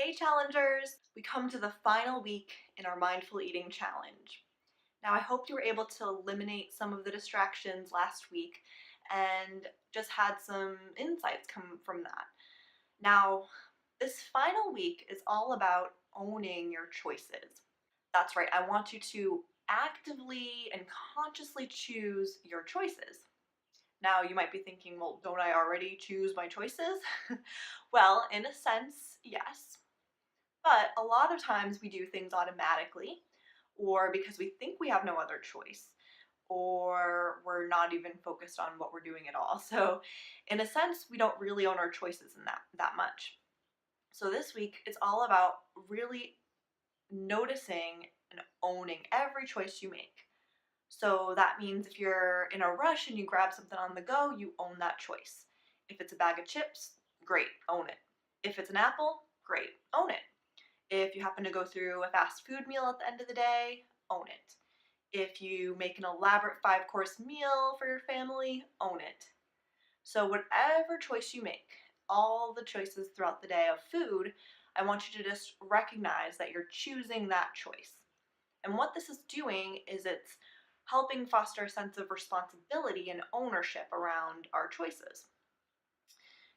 Hey challengers! We come to the final week in our mindful eating challenge. Now I hope you were able to eliminate some of the distractions last week and just had some insights come from that. Now, this final week is all about owning your choices. That's right, I want you to actively and consciously choose your choices. Now you might be thinking, well, don't I already choose my choices? Well, in a sense, yes. But a lot of times we do things automatically, or because we think we have no other choice, or we're not even focused on what we're doing at all. So, in a sense, we don't really own our choices in that much. So this week, it's all about really noticing and owning every choice you make. So that means if you're in a rush and you grab something on the go, you own that choice. If it's a bag of chips, great, own it. If it's an apple, great, own it. If you happen to go through a fast food meal at the end of the day, own it. If you make an elaborate 5-course meal for your family, own it. So, whatever choice you make, all the choices throughout the day of food, I want you to just recognize that you're choosing that choice. And what this is doing is it's helping foster a sense of responsibility and ownership around our choices.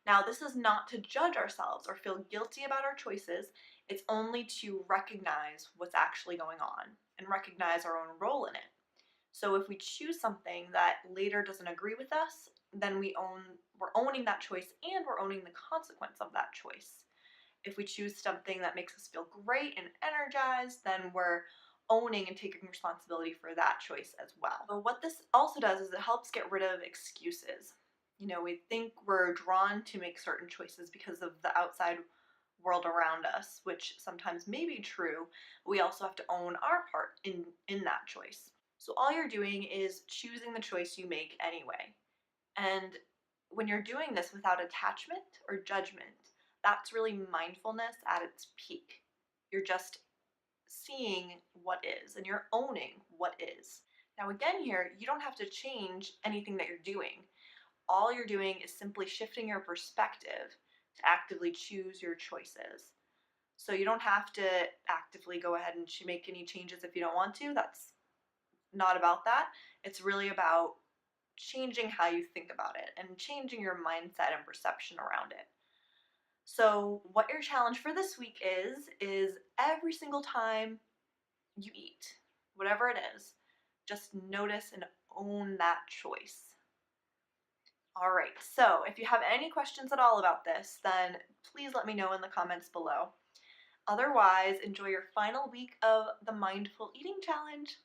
Now, this is not to judge ourselves or feel guilty about our choices. It's only to recognize what's actually going on and recognize our own role in it. So if we choose something that later doesn't agree with us, then we're owning that choice and we're owning the consequence of that choice. If we choose something that makes us feel great and energized, then we're owning and taking responsibility for that choice as well. But what this also does is it helps get rid of excuses. We think we're drawn to make certain choices because of the outside world around us, which sometimes may be true. But we also have to own our part in that choice. So all you're doing is choosing the choice you make anyway. And when you're doing this without attachment or judgment, that's really mindfulness at its peak. You're just seeing what is and you're owning what is. Now, again, here, you don't have to change anything that you're doing. All you're doing is simply shifting your perspective to actively choose your choices. So you don't have to actively go ahead and make any changes if you don't want to. That's not about that. It's really about changing how you think about it and changing your mindset and perception around it. So, what your challenge for this week is every single time you eat, whatever it is, just notice and own that choice. All right, so if you have any questions at all about this, then please let me know in the comments below. Otherwise, enjoy your final week of the Mindful Eating Challenge.